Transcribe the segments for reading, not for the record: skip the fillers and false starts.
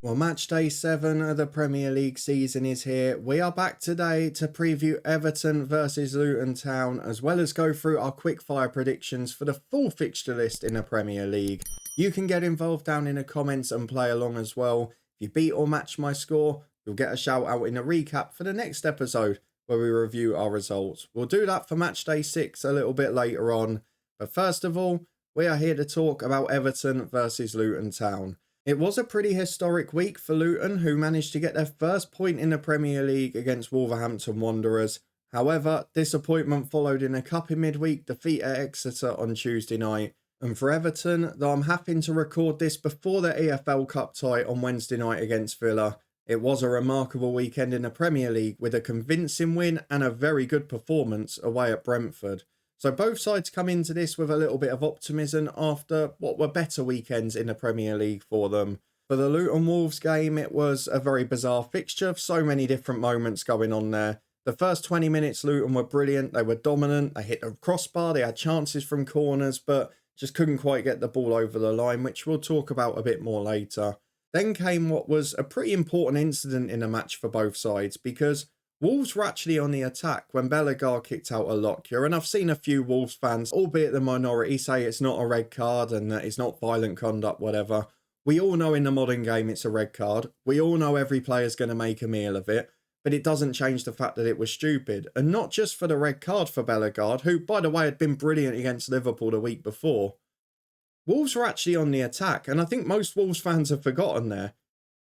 Well, match day 7 of the Premier League season is here. We are back today to preview Everton versus Luton Town, as well as go through our quickfire predictions for the full fixture list in the Premier League. You can get involved down in the comments and play along as well. If you beat or match my score, you'll get a shout out in a recap for the next episode where we review our results. We'll do that for match day 6 a little bit later on. But first of all, we are here to talk about Everton versus Luton Town. It was a pretty historic week for Luton, who managed to get their first point in the Premier League against Wolverhampton Wanderers. However, disappointment followed in a cup in midweek defeat at Exeter on Tuesday night. And for Everton, though I'm having to record this before the EFL Cup tie on Wednesday night against Villa, it was a remarkable weekend in the Premier League with a convincing win and a very good performance away at Brentford. So both sides come into this with a little bit of optimism after what were better weekends in the Premier League for them. For the Luton Wolves game, it was a very bizarre fixture. So many different moments going on there. The first 20 minutes, Luton were brilliant. They were dominant. They hit the crossbar. They had chances from corners, but just couldn't quite get the ball over the line, which we'll talk about a bit more later. Then came what was a pretty important incident in the match for both sides, because Wolves were actually on the attack when Bellegarde kicked out a Lockyer, and I've seen a few Wolves fans, albeit the minority, say it's not a red card and that it's not violent conduct, whatever. We all know in the modern game it's a red card. We all know every player's going to make a meal of it, but it doesn't change the fact that it was stupid. And not just for the red card for Bellegarde, who, by the way, had been brilliant against Liverpool the week before. Wolves were actually on the attack, and I think most Wolves fans have forgotten there.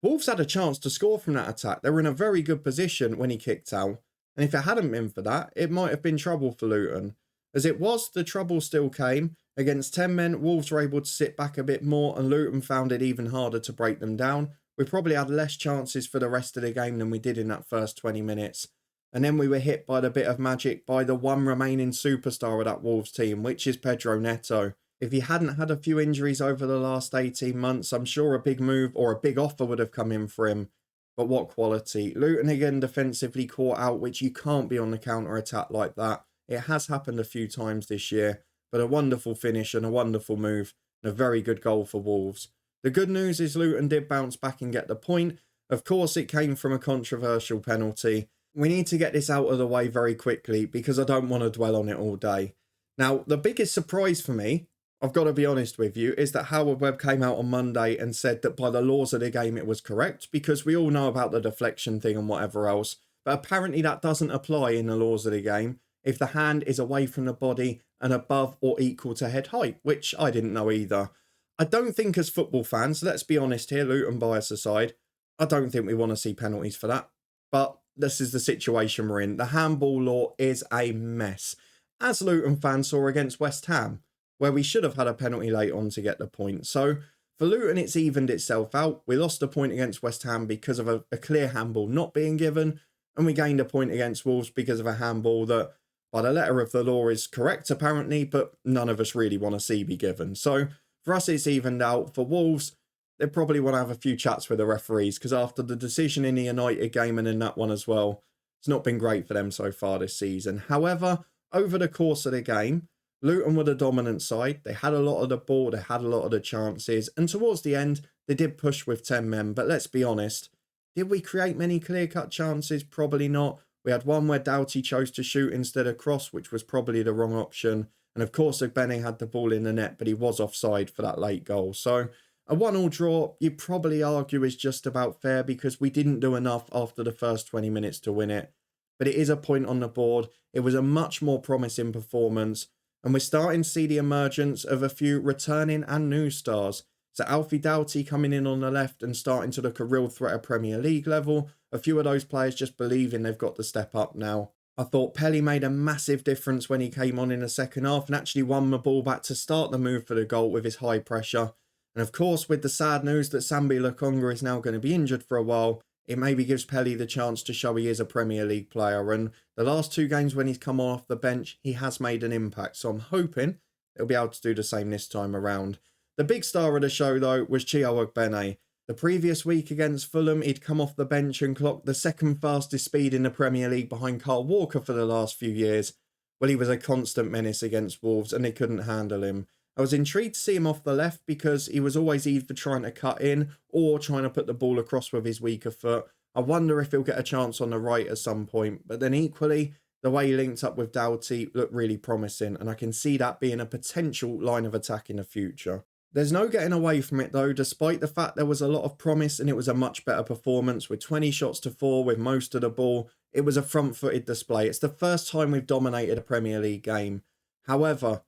Wolves had a chance to score from that attack. They were in a very good position when he kicked out. And if it hadn't been for that, it might have been trouble for Luton. As it was, the trouble still came. Against 10 men, Wolves were able to sit back a bit more and Luton found it even harder to break them down. We probably had less chances for the rest of the game than we did in that first 20 minutes. And then we were hit by the bit of magic by the one remaining superstar of that Wolves team, which is Pedro Neto. If he hadn't had a few injuries over the last 18 months, I'm sure a big move or a big offer would have come in for him. But what quality. Luton again defensively caught out, which you can't be on the counter-attack like that. It has happened a few times this year, but a wonderful finish and a wonderful move and a very good goal for Wolves. The good news is Luton did bounce back and get the point. Of course, it came from a controversial penalty. We need to get this out of the way very quickly because I don't want to dwell on it all day. Now, the biggest surprise for me, I've got to be honest with you, is that Howard Webb came out on Monday and said that by the laws of the game it was correct, because we all know about the deflection thing and whatever else, but apparently that doesn't apply in the laws of the game if the hand is away from the body and above or equal to head height, which I didn't know either. I don't think as football fans, let's be honest here, Luton bias aside, I don't think we want to see penalties for that, but this is the situation we're in. The handball law is a mess, as Luton fans saw against West Ham, where we should have had a penalty late on to get the point. So for Luton, it's evened itself out. We lost a point against West Ham because of a clear handball not being given, and we gained a point against Wolves because of a handball that, by the letter of the law, is correct apparently, but none of us really want to see be given. So for us, it's evened out. For Wolves, they probably want to have a few chats with the referees, because after the decision in the United game and in that one as well, it's not been great for them so far this season. However, over the course of the game, Luton were the dominant side. They had a lot of the ball, they had a lot of the chances, and towards the end, they did push with 10 men. But let's be honest, did we create many clear-cut chances? Probably not. We had one where Doughty chose to shoot instead of cross, which was probably the wrong option. And of course, Ogbene had the ball in the net, but he was offside for that late goal. So a 1-1 draw, you'd probably argue, is just about fair because we didn't do enough after the first 20 minutes to win it. But it is a point on the board. It was a much more promising performance. And we're starting to see the emergence of a few returning and new stars. So Alfie Doughty coming in on the left and starting to look a real threat at Premier League level. A few of those players just believing they've got to step up now. I thought Pelly made a massive difference when he came on in the second half and actually won the ball back to start the move for the goal with his high pressure. And of course, with the sad news that Sambi Lokonga is now going to be injured for a while, it maybe gives Pelly the chance to show he is a Premier League player. And the last 2 games when he's come off the bench, he has made an impact. So I'm hoping he'll be able to do the same this time around. The big star of the show, though, was Chio Ogbene. The previous week against Fulham, he'd come off the bench and clocked the second fastest speed in the Premier League behind Carl Walker for the last few years. Well, he was a constant menace against Wolves and they couldn't handle him. I was intrigued to see him off the left because he was always either trying to cut in or trying to put the ball across with his weaker foot. I wonder if he'll get a chance on the right at some point. But then equally, the way he linked up with Doughty looked really promising, and I can see that being a potential line of attack in the future. There's no getting away from it though, despite the fact there was a lot of promise and it was a much better performance with 20 shots to 4 with most of the ball. It was a front-footed display. It's the first time we've dominated a Premier League game. However,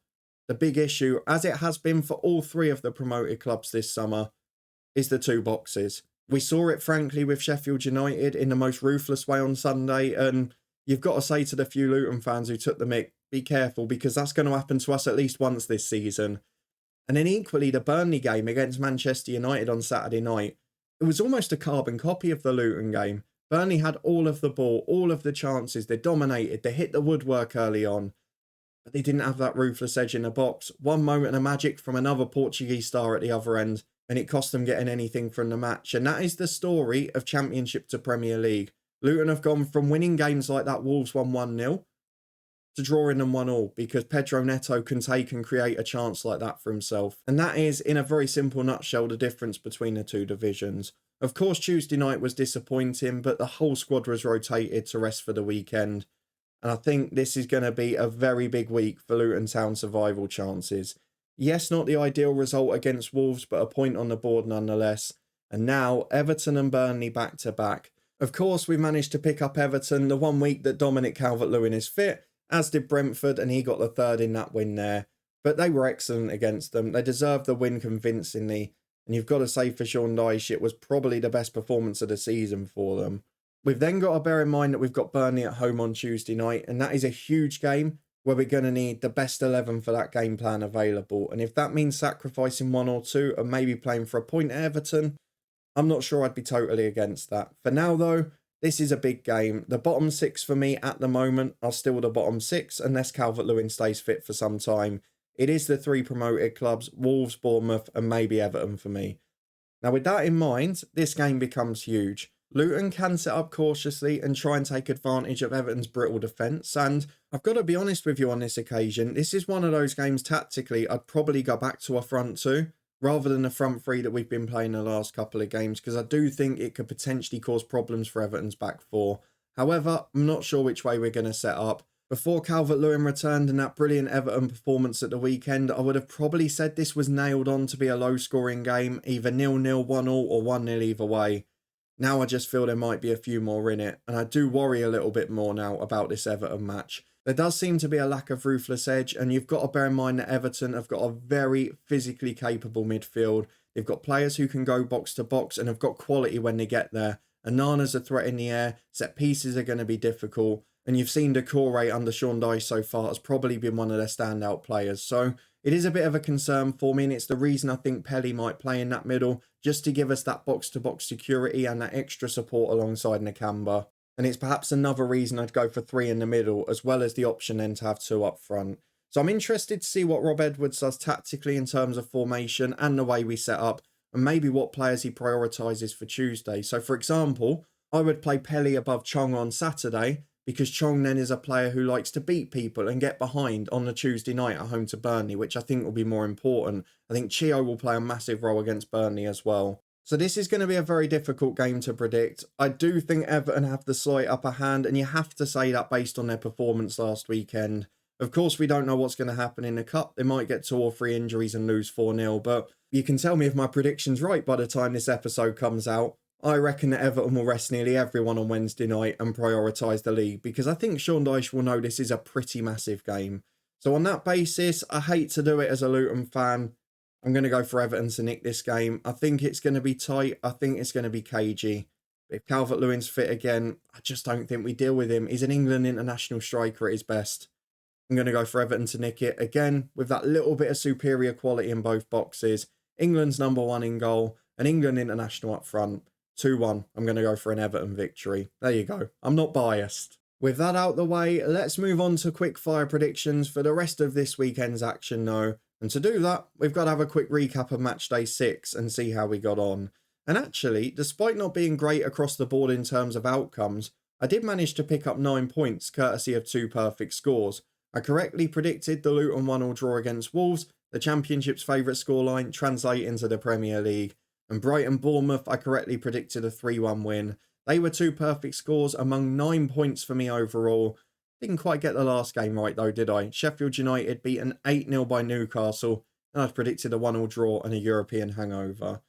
the big issue, as it has been for all three of the promoted clubs this summer, is the two boxes. We saw it frankly with Sheffield United in the most ruthless way on Sunday, and you've got to say to the few Luton fans who took the mick, be careful, because that's going to happen to us at least once this season. And then equally, the Burnley game against Manchester United on Saturday night, it was almost a carbon copy of the Luton game. Burnley had all of the ball, all of the chances, they dominated, they hit the woodwork early on, but they didn't have that ruthless edge in the box. One moment of magic from another Portuguese star at the other end, and it cost them getting anything from the match. And that is the story of Championship to Premier League. Luton have gone from winning games like that Wolves 1-1-0 to drawing them 1-1 because Pedro Neto can take and create a chance like that for himself. And that is, in a very simple nutshell, the difference between the two divisions. Of course, Tuesday night was disappointing, but the whole squad was rotated to rest for the weekend. And I think this is going to be a very big week for Luton Town survival chances. Yes, not the ideal result against Wolves, but a point on the board nonetheless. And now, Everton and Burnley back to back. Of course, we managed to pick up Everton the 1 week that Dominic Calvert-Lewin is fit, as did Brentford, and he got the third in that win there. But they were excellent against them. They deserved the win convincingly. And you've got to say for Sean Dyche, it was probably the best performance of the season for them. We've then got to bear in mind that we've got Burnley at home on Tuesday night, and that is a huge game where we're going to need the best 11 for that game plan available. And if that means sacrificing one or two and maybe playing for a point at Everton, I'm not sure I'd be totally against that. For now though, this is a big game. The bottom six for me at the moment are still the bottom six unless Calvert-Lewin stays fit for some time. It is the three promoted clubs, Wolves, Bournemouth and maybe Everton for me. Now with that in mind, this game becomes huge. Luton can set up cautiously and try and take advantage of Everton's brittle defence, and I've got to be honest with you on this occasion, this is one of those games tactically I'd probably go back to a front two rather than the front three that we've been playing the last couple of games, because I do think it could potentially cause problems for Everton's back four. However, I'm not sure which way we're going to set up. Before Calvert-Lewin returned in that brilliant Everton performance at the weekend, I would have probably said this was nailed on to be a low-scoring game, either 0-0, 1-1 or 1-0 either way. Now I just feel there might be a few more in it, and I do worry a little bit more now about this Everton match. There does seem to be a lack of ruthless edge, and you've got to bear in mind that Everton have got a very physically capable midfield. They've got players who can go box to box and have got quality when they get there. Anana's a threat in the air, set pieces are going to be difficult, and you've seen Decore under Sean Dyche so far has probably been one of their standout players. So it is a bit of a concern for me, and it's the reason I think Pelly might play in that middle, just to give us that box-to-box security and that extra support alongside Nakamba. And it's perhaps another reason I'd go for three in the middle, as well as the option then to have two up front. So I'm interested to see what Rob Edwards does tactically in terms of formation and the way we set up, and maybe what players he prioritises for Tuesday. So for example, I would play Pelly above Chong on Saturday, because Chong then is a player who likes to beat people and get behind on the Tuesday night at home to Burnley, which I think will be more important. I think Chio will play a massive role against Burnley as well. So this is going to be a very difficult game to predict. I do think Everton have the slight upper hand, and you have to say that based on their performance last weekend. Of course, we don't know what's going to happen in the Cup. They might get 2 or 3 injuries and lose 4-0, but you can tell me if my prediction's right by the time this episode comes out. I reckon that Everton will rest nearly everyone on Wednesday night and prioritise the league, because I think Sean Dyche will know this is a pretty massive game. So on that basis, I hate to do it as a Luton fan. I'm going to go for Everton to nick this game. I think it's going to be tight. I think it's going to be cagey. If Calvert-Lewin's fit again, I just don't think we deal with him. He's an England international striker at his best. I'm going to go for Everton to nick it. Again, with that little bit of superior quality in both boxes. England's #1 in goal, and England international up front. 2-1. I'm going to go for an Everton victory. There you go. I'm not biased. With that out the way, let's move on to quickfire predictions for the rest of this weekend's action though. And to do that, we've got to have a quick recap of matchday 6 and see how we got on. And actually, despite not being great across the board in terms of outcomes, I did manage to pick up 9 points courtesy of 2 perfect scores. I correctly predicted the Luton 1-1 draw against Wolves the Championship's favourite scoreline, translate into the Premier League. And Brighton-Bournemouth, I correctly predicted a 3-1 win. They were 2 perfect scores among 9 points for me overall. Didn't quite get the last game right though, did I? Sheffield United beaten 8-0 by Newcastle, and I'd predicted a 1-1 draw and a European hangover.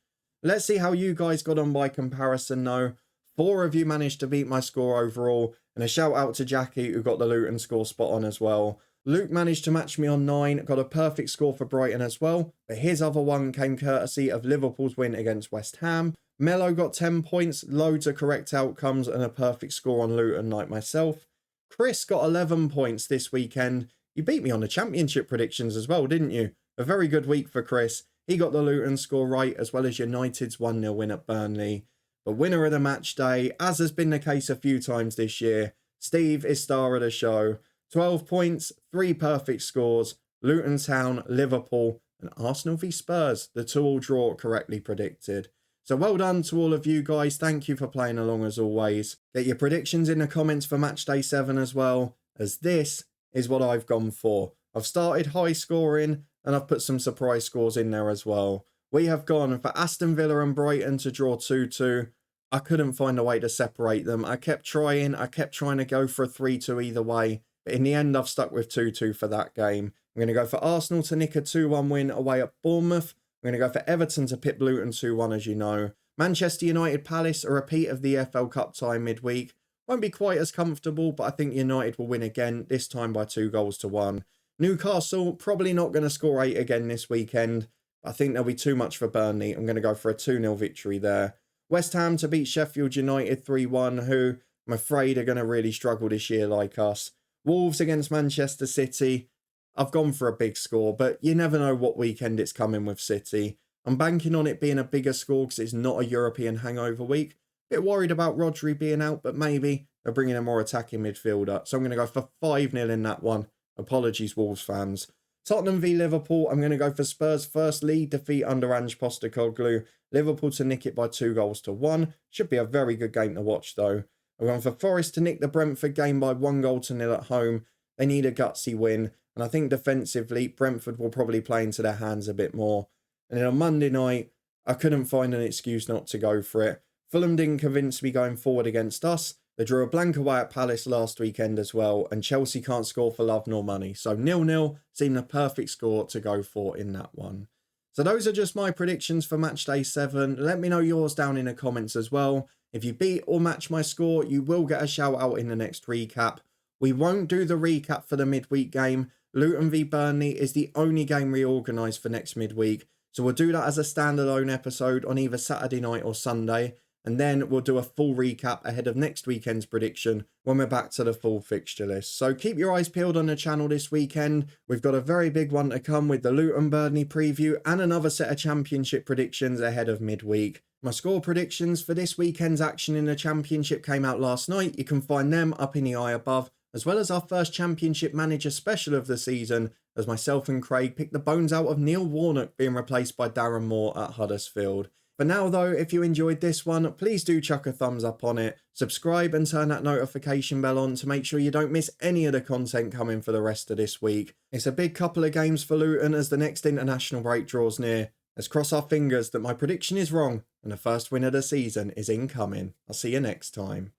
Let's see how you guys got on by comparison though. 4 of you managed to beat my score overall, and a shout out to Jackie who got the Luton score spot on as well. Luke managed to match me on 9, got a perfect score for Brighton as well, but his other one came courtesy of Liverpool's win against West Ham. Mello got 10 points, loads of correct outcomes and a perfect score on Luton like myself. Chris got 11 points this weekend. You beat me on the Championship predictions as well, didn't you? A very good week for Chris. He got the Luton score right as well as United's 1-0 win at Burnley. But winner of the match day, as has been the case a few times this year, Steve is star of the show. 12 points, 3 perfect scores, Luton Town, Liverpool and Arsenal v Spurs, the 2-2 draw correctly predicted. So well done to all of you guys, thank you for playing along as always. Get your predictions in the comments for match day 7 as well, as this is what I've gone for. I've started high scoring and I've put some surprise scores in there as well. We have gone for Aston Villa and Brighton to draw 2-2. I couldn't find a way to separate them. I kept trying to go for a 3-2 either way. But in the end, I've stuck with 2-2 for that game. I'm going to go for Arsenal to nick a 2-1 win away at Bournemouth. I'm going to go for Everton to pip Luton 2-1, as you know. Manchester United Palace, a repeat of the FL Cup tie midweek. Won't be quite as comfortable, but I think United will win again, this time by 2-1. Newcastle, probably not going to score 8 again this weekend. I think there'll be too much for Burnley. I'm going to go for a 2-0 victory there. West Ham to beat Sheffield United 3-1, who I'm afraid are going to really struggle this year like us. Wolves against Manchester City. I've gone for a big score, but you never know what weekend it's coming with City. I'm banking on it being a bigger score because it's not a European hangover week. Bit worried about Rodri being out, but maybe they're bringing a more attacking midfielder. So I'm going to go for 5-0 in that one. Apologies, Wolves fans. Tottenham v Liverpool. I'm going to go for Spurs' first league defeat under Ange Postecoglou. Liverpool to nick it by 2-1. Should be a very good game to watch though. I'm going for Forest to nick the Brentford game by 1-0 at home. They need a gutsy win. And I think defensively, Brentford will probably play into their hands a bit more. And then on Monday night, I couldn't find an excuse not to go for it. Fulham didn't convince me going forward against us. They drew a blank away at Palace last weekend as well. And Chelsea can't score for love nor money. So 0-0 seemed a perfect score to go for in that one. So those are just my predictions for match day 7. Let me know yours down in the comments as well. If you beat or match my score, you will get a shout out in the next recap. We won't do the recap for the midweek game. Luton v Burnley is the only game reorganised for next midweek. So we'll do that as a standalone episode on either Saturday night or Sunday. And then we'll do a full recap ahead of next weekend's prediction when we're back to the full fixture list. So keep your eyes peeled on the channel this weekend. We've got a very big one to come with the Luton Burnley preview and another set of championship predictions ahead of midweek. My score predictions for this weekend's action in the Championship came out last night. You can find them up in the eye above, as well as our first Championship Manager special of the season, as myself and Craig picked the bones out of Neil Warnock being replaced by Darren Moore at Huddersfield. For now though, if you enjoyed this one, please do chuck a thumbs up on it, subscribe and turn that notification bell on to make sure you don't miss any of the content coming for the rest of this week. It's a big couple of games for Luton as the next international break draws near. Let's cross our fingers that my prediction is wrong and the first win of the season is incoming. I'll see you next time.